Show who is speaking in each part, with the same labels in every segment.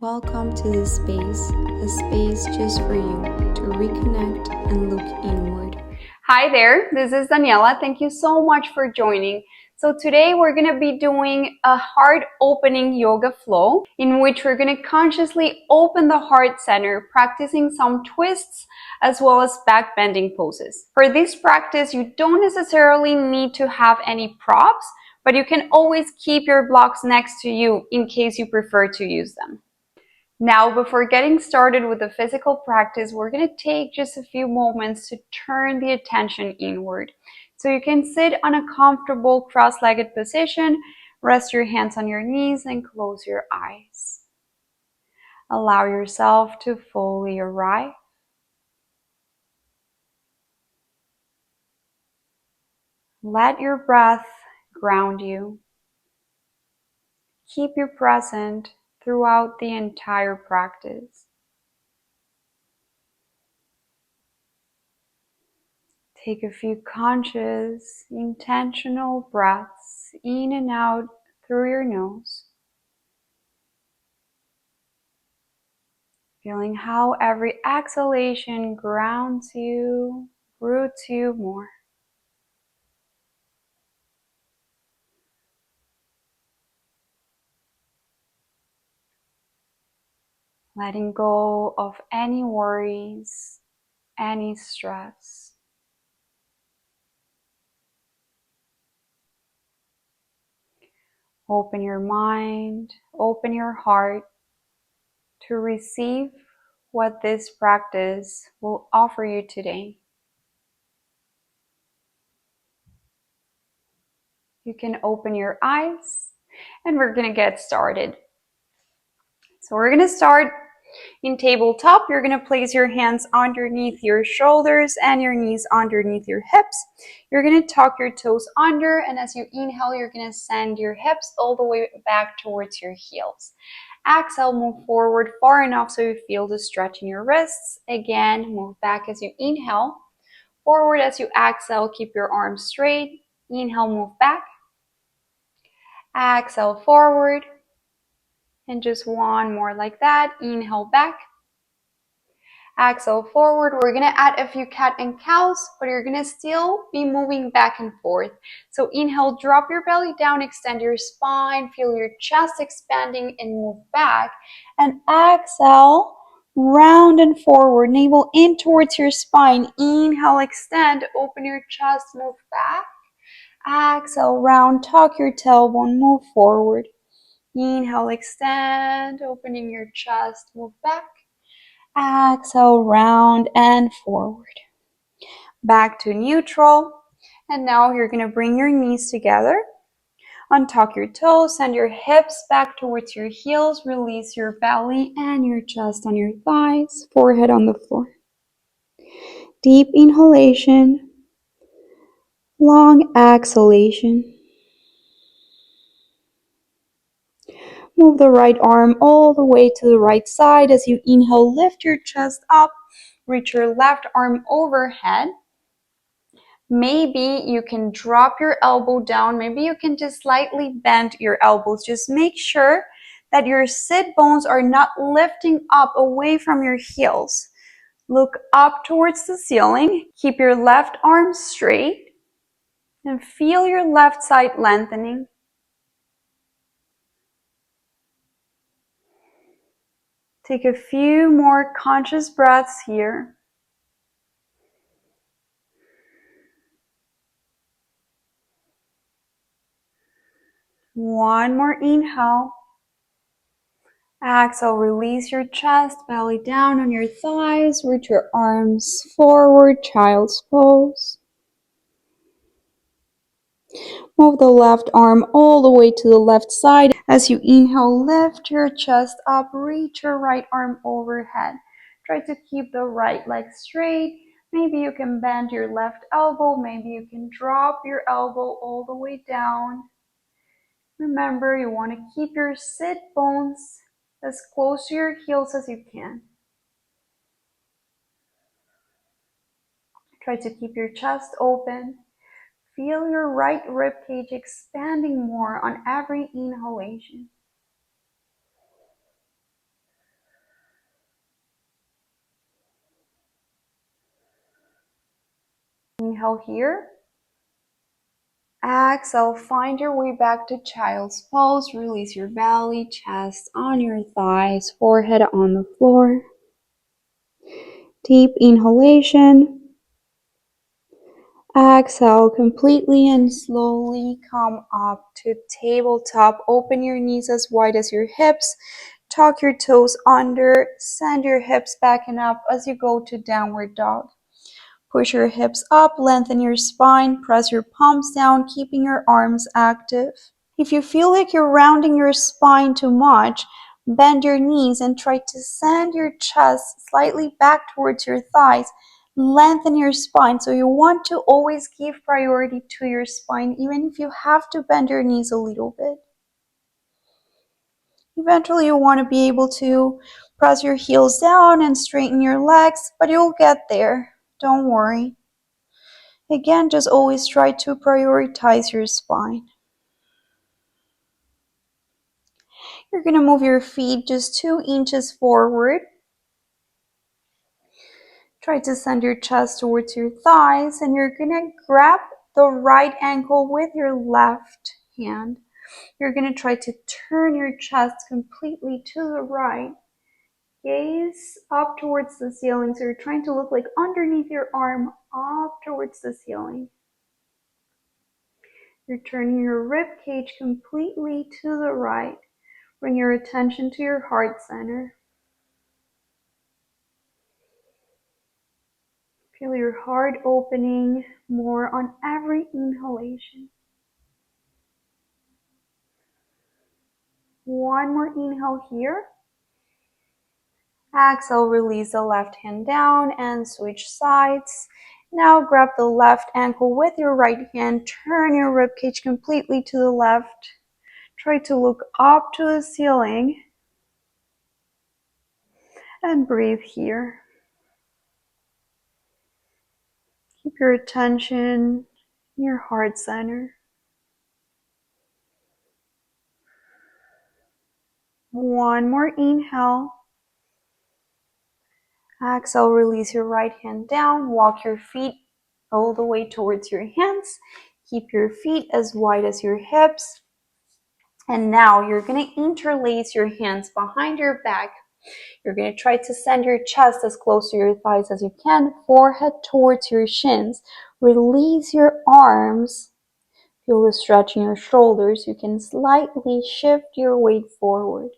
Speaker 1: Welcome to this space, a space just for you to reconnect and look inward.
Speaker 2: Hi there, this is Daniela. Thank you so much for joining. So today we're going to be doing a heart opening yoga flow in which we're going to consciously open the heart center, practicing some twists as well as back bending poses. For this practice, you don't necessarily need to have any props, but you can always keep your blocks next to you in case you prefer to use them. Now, before getting started with the physical practice, we're going to take just a few moments to turn the attention inward. So you can sit on a comfortable cross-legged position, rest your hands on your knees, and close your eyes. Allow yourself to fully arrive. Let your breath ground you. Keep you present throughout the entire practice. Take a few conscious, intentional breaths in and out through your nose. Feeling how every exhalation grounds you, roots you more. Letting go of any worries, any stress. Open your mind, open your heart to receive what this practice will offer you today. You can open your eyes and we're going to get started. So we're going to start in tabletop. You're going to place your hands underneath your shoulders and your knees underneath your hips. You're going to tuck your toes under, and as you inhale, you're going to send your hips all the way back towards your heels. Exhale, move forward far enough so you feel the stretch in your wrists. Again, move back as you inhale. Forward as you exhale, keep your arms straight. Inhale, move back. Exhale, forward. And just one more like that. Inhale back. Exhale forward. We're going to add a few cat and cows, but you're going to still be moving back and forth. So inhale, drop your belly down, extend your spine, feel your chest expanding and move back. And exhale, round and forward, navel in towards your spine. Inhale, extend, open your chest, move back. Exhale, round, tuck your tailbone, move forward. Inhale, extend, opening your chest, move back. Exhale, round and forward. Back to neutral. And now you're going to bring your knees together. Untuck your toes, send your hips back towards your heels. Release your belly and your chest on your thighs, forehead on the floor. Deep inhalation, long exhalation. Move the right arm all the way to the right side. As you inhale, lift your chest up. Reach your left arm overhead. Maybe you can drop your elbow down. Maybe you can just slightly bend your elbows. Just make sure that your sit bones are not lifting up away from your heels. Look up towards the ceiling. Keep your left arm straight and feel your left side lengthening. Take a few more conscious breaths here. One more inhale. Exhale, release your chest, belly down on your thighs, reach your arms forward, child's pose. Move the left arm all the way to the left side. As you inhale, lift your chest up, reach your right arm overhead. Try to keep the right leg straight. Maybe you can bend your left elbow, maybe you can drop your elbow all the way down. Remember, you want to keep your sit bones as close to your heels as you can. Try to keep your chest open. Feel your right rib cage expanding more on every inhalation. Inhale here. Exhale, find your way back to child's pose. Release your belly, chest on your thighs, forehead on the floor. Deep inhalation. Exhale completely and slowly come up to tabletop. Open your knees as wide as your hips. Tuck your toes under. Send your hips back and up as you go to downward dog. Push your hips up, lengthen your spine, press your palms down, keeping your arms active. If you feel like you're rounding your spine too much, bend your knees and try to send your chest slightly back towards your thighs. Lengthen your spine. So you want to always give priority to your spine, even if you have to bend your knees a little bit. Eventually you want to be able to press your heels down and straighten your legs, but you'll get there. Don't worry. Again, just always try to prioritize your spine. You're going to move your feet just 2 inches forward. Try to send your chest towards your thighs, and you're going to grab the right ankle with your left hand. You're going to try to turn your chest completely to the right. Gaze up towards the ceiling. So you're trying to look like underneath your arm, up towards the ceiling. You're turning your rib cage completely to the right. Bring your attention to your heart center. Feel your heart opening more on every inhalation. One more inhale here. Exhale, release the left hand down and switch sides. Now grab the left ankle with your right hand. Turn your ribcage completely to the left. Try to look up to the ceiling. And breathe here. Keep your attention in your heart center. One more inhale. Exhale, release your right hand down. Walk your feet all the way towards your hands. Keep your feet as wide as your hips. And now you're going to interlace your hands behind your back. You're going to try to send your chest as close to your thighs as you can. Forehead towards your shins. Release your arms. Feel the stretch in your shoulders. You can slightly shift your weight forward.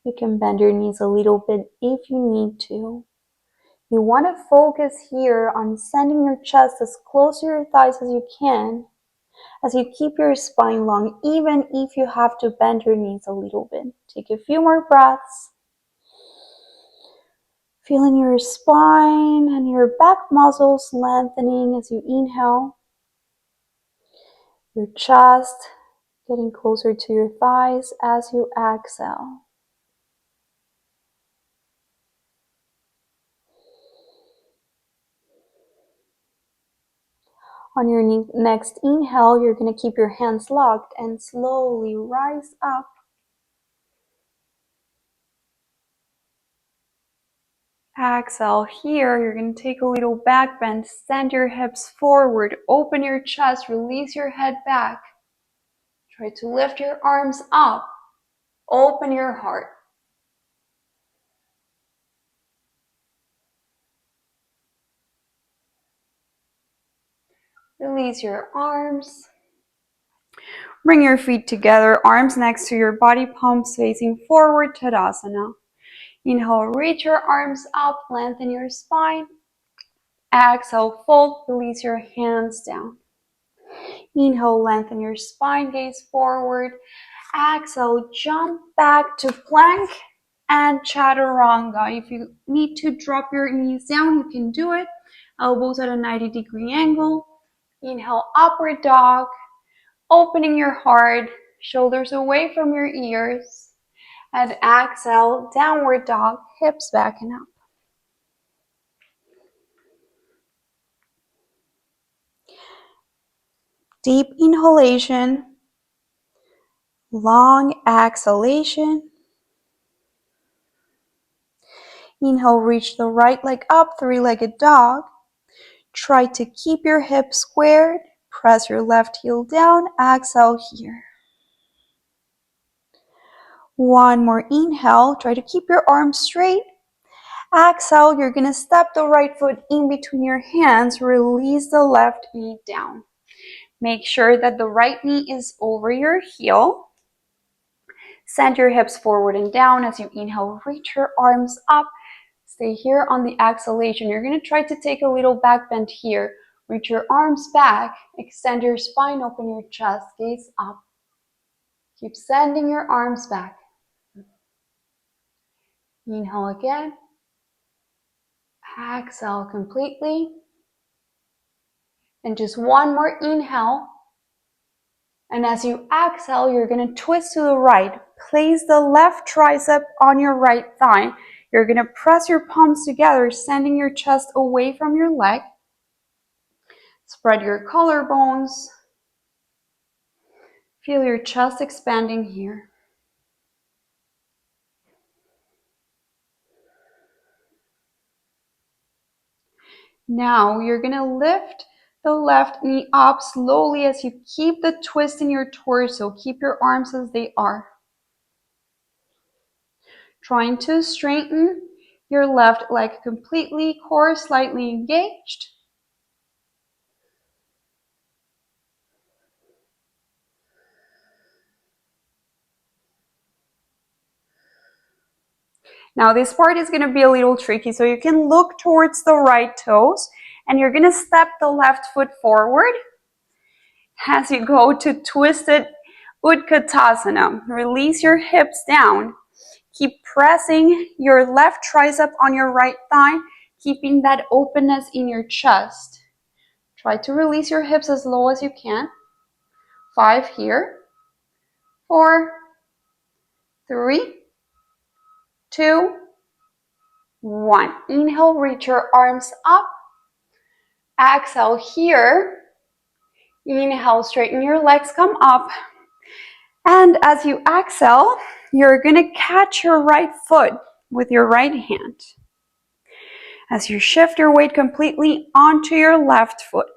Speaker 2: You can bend your knees a little bit if you need to. You want to focus here on sending your chest as close to your thighs as you can, as you keep your spine long, even if you have to bend your knees a little bit. Take a few more breaths. Feeling your spine and your back muscles lengthening as you inhale. Your chest getting closer to your thighs as you exhale. On your next inhale, you're going to keep your hands locked and slowly rise up. Exhale here, you're going to take a little back bend, send your hips forward, open your chest, release your head back. Try to lift your arms up, open your heart. Release your arms. Bring your feet together, arms next to your body, palms facing forward, Tadasana. Inhale, reach your arms up, lengthen your spine. Exhale, fold, release your hands down. Inhale, lengthen your spine, gaze forward. Exhale, jump back to plank and chaturanga. If you need to drop your knees down, you can do it. Elbows at a 90-degree angle. Inhale, upward dog. Opening your heart, shoulders away from your ears. And exhale, downward dog, hips back and up. Deep inhalation, long exhalation. Inhale, reach the right leg up, three-legged dog.
Speaker 1: Try to keep your hips squared. Press your left heel down. Exhale here. One more inhale. Try to keep your arms straight. Exhale, you're going to step the right foot in between your hands. Release the left knee down. Make sure that the right knee is over your heel. Send your hips forward and down as you inhale. Reach your arms up. Stay here on the exhalation. You're going to try to take a little back bend here. Reach your arms back. Extend your spine, open your chest, gaze up. Keep sending your arms back. Inhale again. Exhale completely. And just one more inhale. And as you exhale, you're going to twist to the right. Place the left tricep on your right thigh. You're going to press your palms together, sending your chest away from your leg. Spread your collarbones. Feel your chest expanding here. Now you're going to lift the left knee up slowly as you keep the twist in your torso. Keep your arms as they are. Trying to straighten your left leg completely, core slightly engaged. Now this part is going to be a little tricky, so you can look towards the right toes and you're going to step the left foot forward as you go to twisted Utkatasana. Release your hips down. Keep pressing your left tricep on your right thigh, keeping that openness in your chest. Try to release your hips as low as you can. 5 here. 4, 3, 2, 1. Inhale, reach your arms up. Exhale here. Inhale, straighten your legs, come up. And as you exhale, you're going to catch your right foot with your right hand. As you shift your weight completely onto your left foot.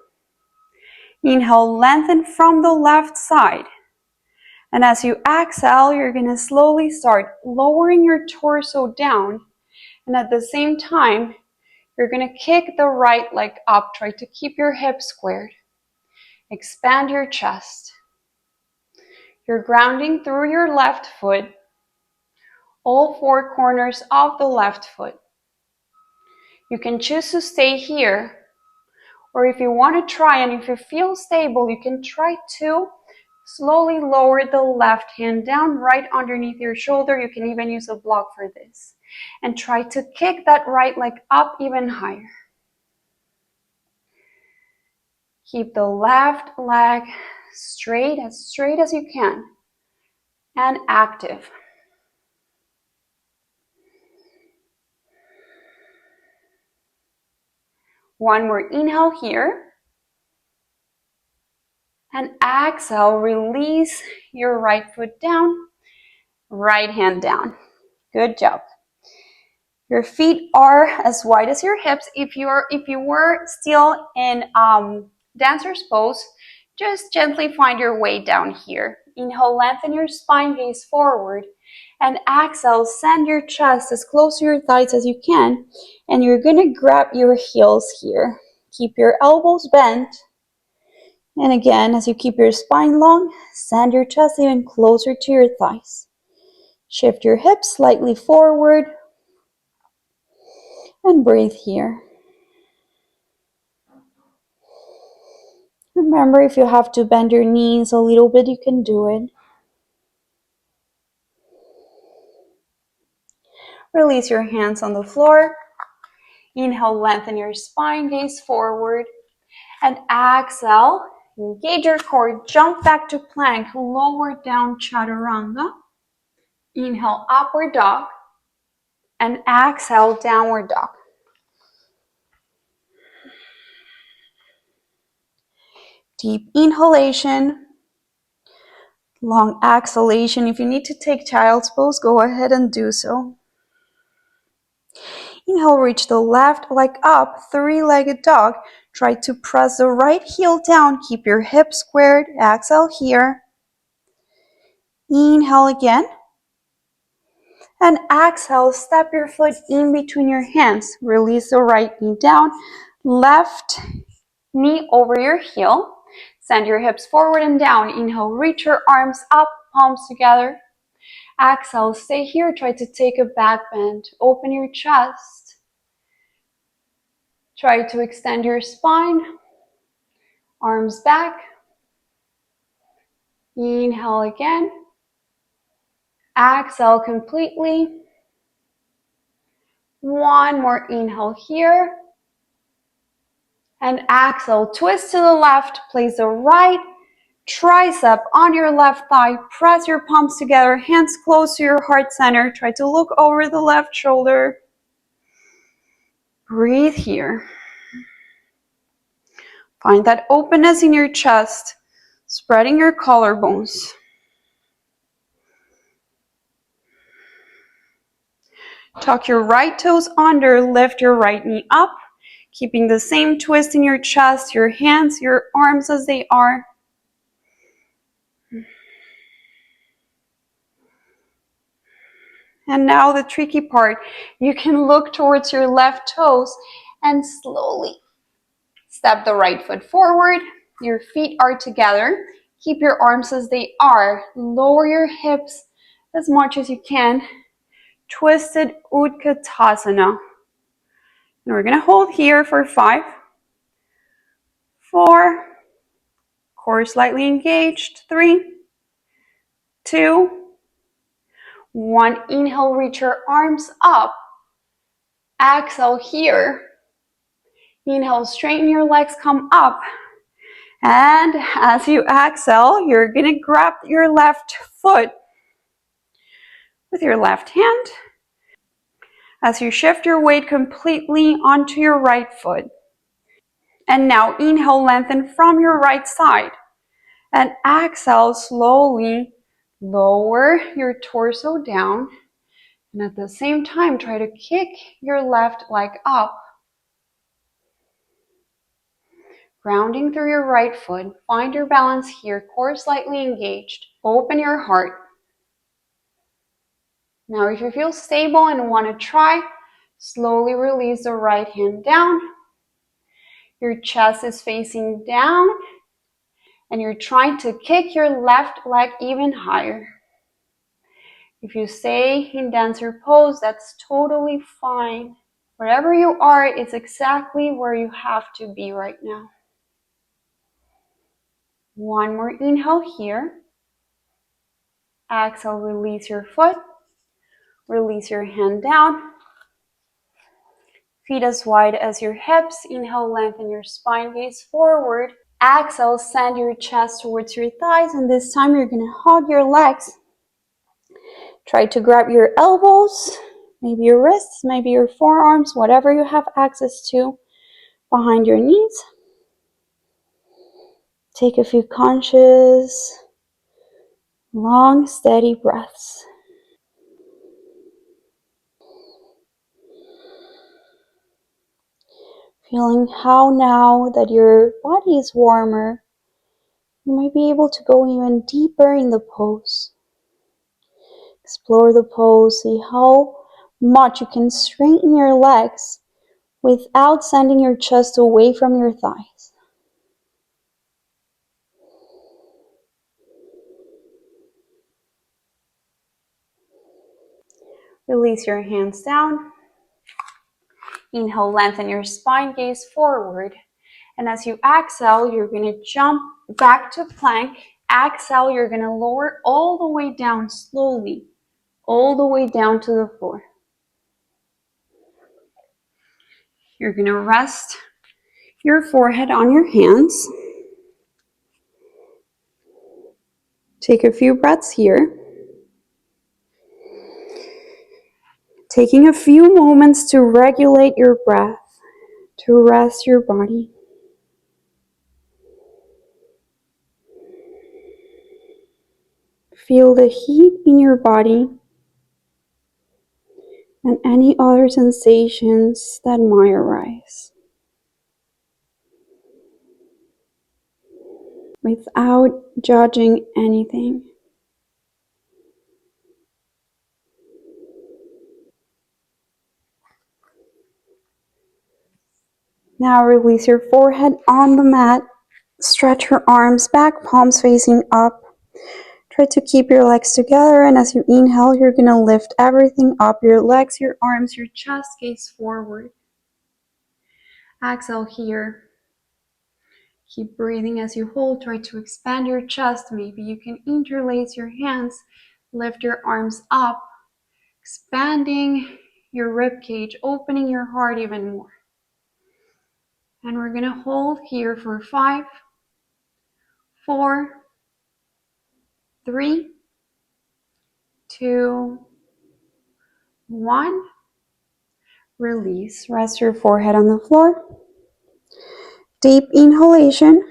Speaker 1: Inhale, lengthen from the left side. And as you exhale, you're going to slowly start lowering your torso down. And at the same time, you're going to kick the right leg up. Try to keep your hips squared. Expand your chest. You're grounding through your left foot. All 4 corners of the left foot. You can choose to stay here. Or if you want to try and if you feel stable, you can try to slowly lower the left hand down right underneath your shoulder. You can even use a block for this. And try to kick that right leg up even higher. Keep the left leg straight as you can. And active. One more inhale here. And exhale, release your right foot down, right hand down. Good job. Your feet are as wide as your hips. If you were still in dancer's pose, just gently find your way down here. Inhale, lengthen your spine, gaze forward. And exhale, send your chest as close to your thighs as you can. And you're going to grab your heels here. Keep your elbows bent. And again, as you keep your spine long, send your chest even closer to your thighs. Shift your hips slightly forward. And breathe here. Remember, if you have to bend your knees a little bit, you can do it. Release your hands on the floor. Inhale, lengthen your spine, gaze forward. And exhale, engage your core, jump back to plank, lower down chaturanga. Inhale, upward dog. And exhale, downward dog. Deep inhalation. Long exhalation. If you need to take child's pose, go ahead and do so. Inhale, reach the left leg up, three-legged dog. Try to press the right heel down. Keep your hips squared. Exhale here. Inhale again. And exhale, step your foot in between your hands. Release the right knee down. Left knee over your heel. Send your hips forward and down. Inhale, reach your arms up, palms together. Exhale, stay here. Try to take a back bend. Open your chest. Try to extend your spine. Arms back. Inhale again. Exhale completely. One more inhale here. And exhale, twist to the left. Place the right tricep on your left thigh. Press your palms together. Hands close to your heart center. Try to look over the left shoulder. Breathe here. Find that openness in your chest, spreading your collarbones. Tuck your right toes under, lift your right knee up, keeping the same twist in your chest, your hands, your arms as they are. And now the tricky part, you can look towards your left toes and slowly step the right foot forward. Your feet are together. Keep your arms as they are. Lower your hips as much as you can. Twisted Utkatasana. And we're going to hold here for 5, 4, core slightly engaged, 3, 2, 1. Inhale, reach your arms up. Exhale here. Inhale, straighten your legs, come up. And as you exhale, you're going to grab your left foot with your left hand as you shift your weight completely onto your right foot. And now inhale, lengthen from your right side. And exhale, slowly lower your torso down. And at the same time, try to kick your left leg up. Grounding through your right foot. Find your balance here, core slightly engaged. Open your heart. Now if you feel stable and want to try, slowly release the right hand down. Your chest is facing down and you're trying to kick your left leg even higher. If you stay in dancer pose, that's totally fine. Wherever you are, it's exactly where you have to be right now. One more inhale here. Exhale, release your foot. Release your hand down. Feet as wide as your hips. Inhale, lengthen your spine, gaze forward. Exhale, send your chest towards your thighs, and this time you're gonna hug your legs. Try to grab your elbows, maybe your wrists, maybe your forearms, whatever you have access to behind your knees. Take a few conscious, long, steady breaths. Feeling how now that your body is warmer, you might be able to go even deeper in the pose. Explore the pose, see how much you can straighten your legs without sending your chest away from your thighs. Release your hands down. Inhale, lengthen your spine, gaze forward. And as you exhale, you're going to jump back to plank. Exhale, you're going to lower all the way down slowly, all the way down to the floor. You're going to rest your forehead on your hands. Take a few breaths here. Taking a few moments to regulate your breath, to rest your body. Feel the heat in your body. and any other sensations that might arise without judging anything. Now release your forehead on the mat. Stretch your arms back, palms facing up. Try to keep your legs together, and as you inhale, you're going to lift everything up, your legs, your arms, your chest, gaze forward. Exhale here. Keep breathing as you hold. Try to expand your chest. Maybe you can interlace your hands, lift your arms up, expanding your rib cage, opening your heart even more. And we're going to hold here for 5, 4, 3, 2, 1. Release. Rest your forehead on the floor. Deep inhalation.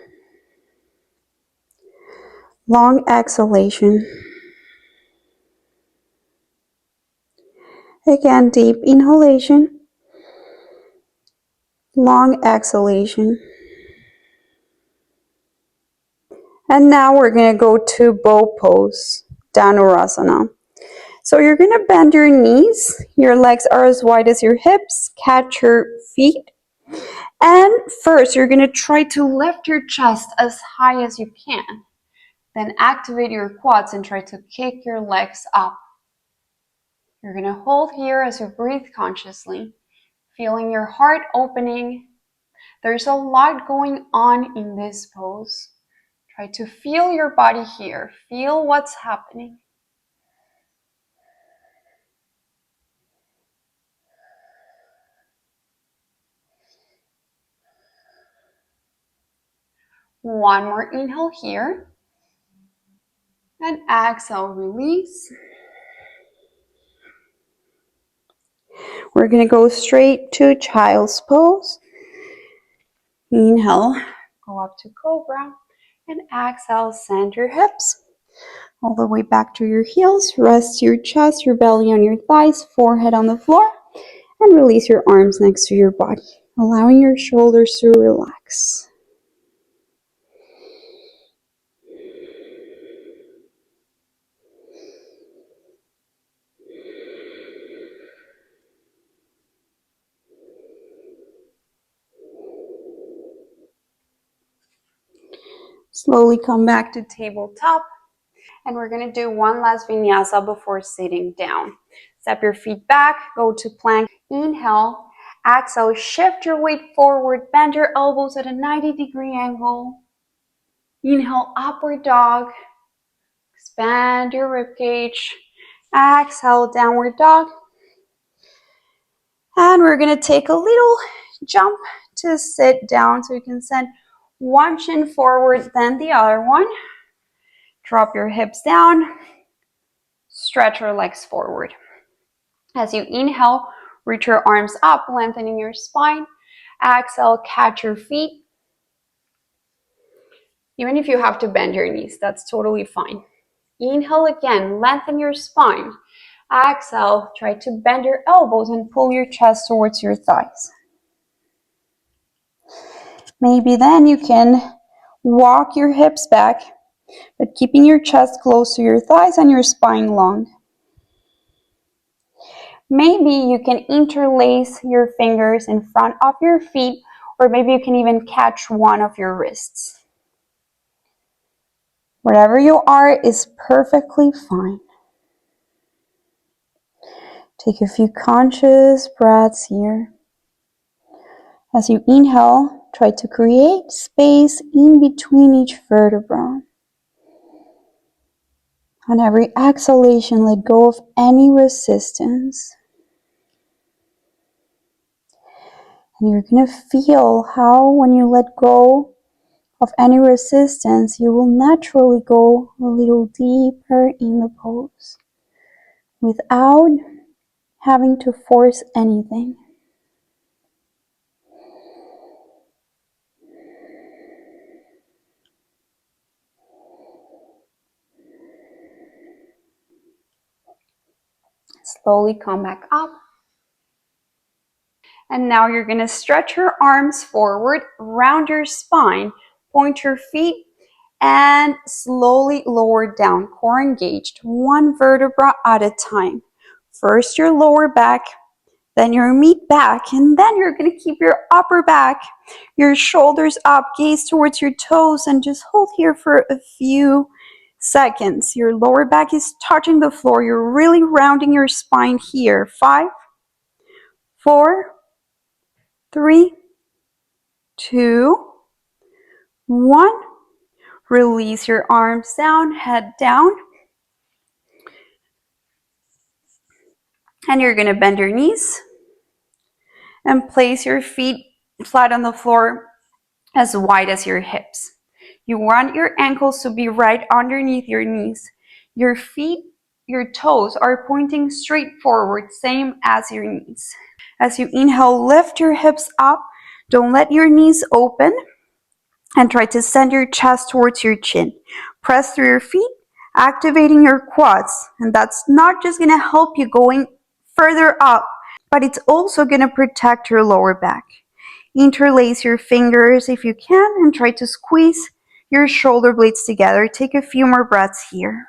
Speaker 1: Long exhalation. Again, deep inhalation. Long exhalation. And now we're going to go to bow pose, Dhanurasana. So you're going to bend your knees. Your legs are as wide as your hips. Catch your feet. And first, you're going to try to lift your chest as high as you can. Then activate your quads and try to kick your legs up. You're going to hold here as you breathe consciously, feeling your heart opening. There's a lot going on in this pose. Try to feel your body here. Feel what's happening. One more inhale here. And exhale, release. We're going to go straight to child's pose. Inhale, go up to cobra. And exhale, send your hips all the way back to your heels. Rest your chest, your belly on your thighs, forehead on the floor. And release your arms next to your body, allowing your shoulders to relax. Slowly come back to tabletop. And we're going to do one last vinyasa before sitting down. Step your feet back, go to plank. Inhale, exhale, shift your weight forward, bend your elbows at a 90-degree angle. Inhale, upward dog. Expand your rib cage. Exhale, downward dog. And we're going to take a little jump to sit down. So you can send one shin forward, then the other one. Drop your hips down. Stretch your legs forward. As you inhale, reach your arms up, lengthening your spine. Exhale, catch your feet. Even if you have to bend your knees, that's totally fine. Inhale again, lengthen your spine. Exhale, try to bend your elbows and pull your chest towards your thighs. Maybe then you can walk your hips back, but keeping your chest close to your thighs and your spine long. Maybe you can interlace your fingers in front of your feet, or maybe you can even catch one of your wrists. Wherever you are is perfectly fine. Take a few conscious breaths here. As you inhale, try to create space in between each vertebra. On every exhalation, let go of any resistance. And you're going to feel how when you let go of any resistance, you will naturally go a little deeper in the pose without having to force anything. Slowly come back up. And now you're going to stretch your arms forward, round your spine, point your feet, and slowly lower down, core engaged, one vertebra at a time. First your lower back, then your mid back, and then you're going to keep your upper back, your shoulders up, gaze towards your toes, and just hold here for a few seconds. Your lower back is touching the floor. You're really rounding your spine here. 5, 4, 3, 2, 1. Release your arms down, head down. And you're going to bend your knees and place your feet flat on the floor as wide as your hips. You want your ankles to be right underneath your knees. Your feet, your toes are pointing straight forward, same as your knees. As you inhale, lift your hips up. Don't let your knees open. And try to send your chest towards your chin. Press through your feet, activating your quads. And that's not just going to help you going further up, but it's also going to protect your lower back. Interlace your fingers if you can and try to squeeze your shoulder blades together. Take a few more breaths here.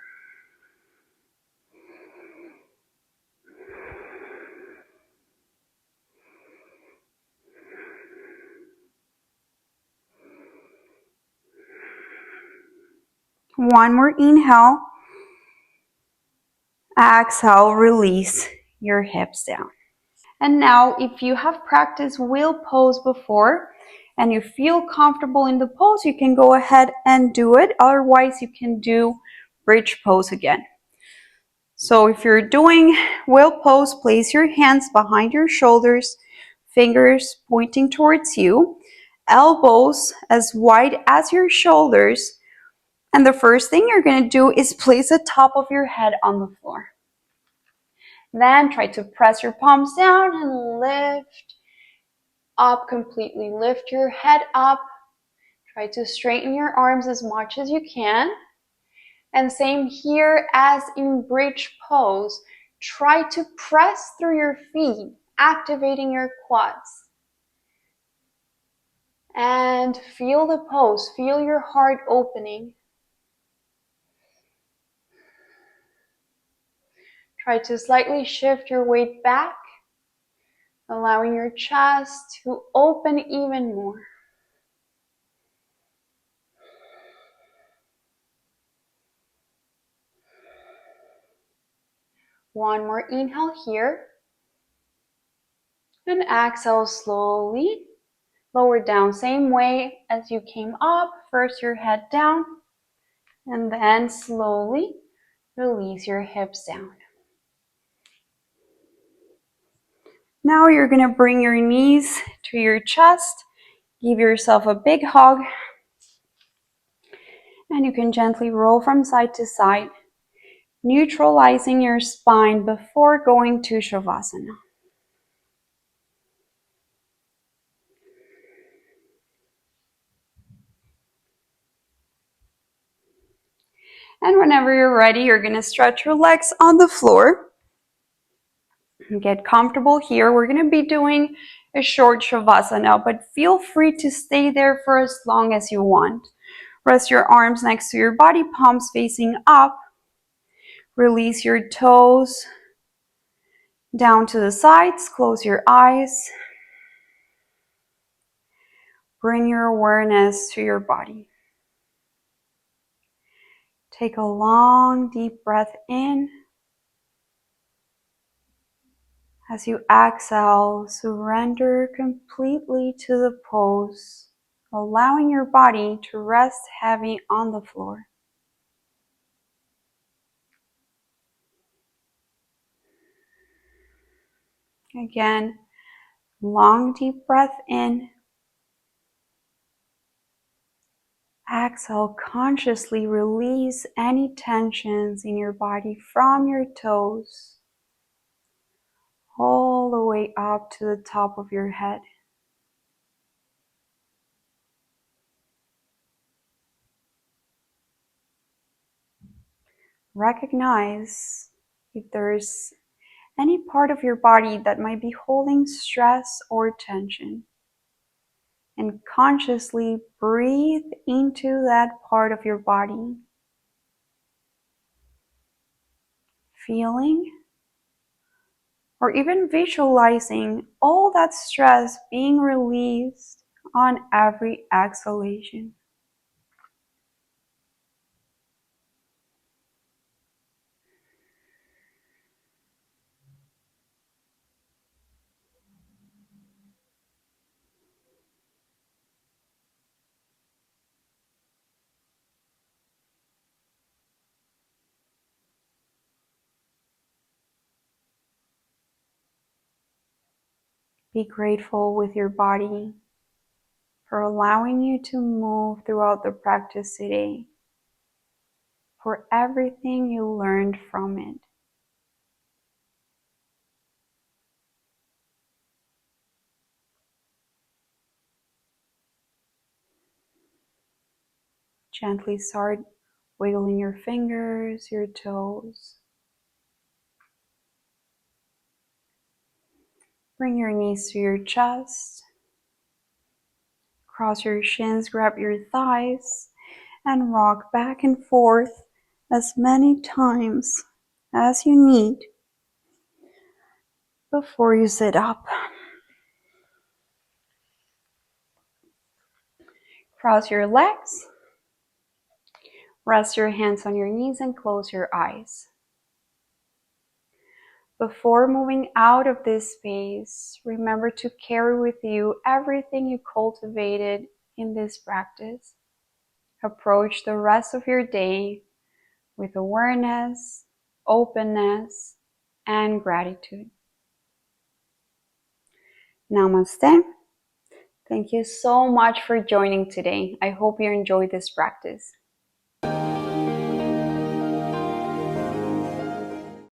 Speaker 1: One more inhale. Exhale, release your hips down. And now, if you have practiced wheel pose before and you feel comfortable in the pose, you can go ahead and do it. Otherwise, you can do bridge pose again. So if you're doing wheel pose, place your hands behind your shoulders, fingers pointing towards you, elbows as wide as your shoulders. And the first thing you're going to do is place the top of your head on the floor. Then try to press your palms down and lift up completely. Lift your head up. Try to straighten your arms as much as you can. And same here as in bridge pose. Try to press through your feet, activating your quads. And feel the pose. Feel your heart opening. Try to slightly shift your weight back, allowing your chest to open even more. One more inhale here. And exhale slowly. Lower down, same way as you came up. First your head down, and then slowly release your hips down. Now you're going to bring your knees to your chest. Give yourself a big hug. And you can gently roll from side to side, neutralizing your spine before going to Shavasana. And whenever you're ready, you're going to stretch your legs on the floor. Get comfortable here. We're going to be doing a short Shavasana, but feel free to stay there for as long as you want. Rest your arms next to your body, palms facing up. Release your toes down to the sides. Close your eyes. Bring your awareness to your body. Take a long, deep breath in. As you exhale, surrender completely to the pose, allowing your body to rest heavy on the floor. Again, long, deep breath in. Exhale, consciously release any tensions in your body from your toes all the way up to the top of your head. Recognize if there's any part of your body that might be holding stress or tension. And consciously breathe into that part of your body, feeling or even visualizing all that stress being released on every exhalation. Be grateful with your body for allowing you to move throughout the practice today, for everything you learned from it. Gently start wiggling your fingers, your toes. Bring your knees to your chest. Cross your shins, grab your thighs, and rock back and forth as many times as you need before you sit up. Cross your legs. Rest your hands on your knees and close your eyes. Before moving out of this space, remember to carry with you everything you cultivated in this practice. Approach the rest of your day with awareness, openness, and gratitude. Namaste. Thank you so much for joining today. I hope you enjoyed this practice.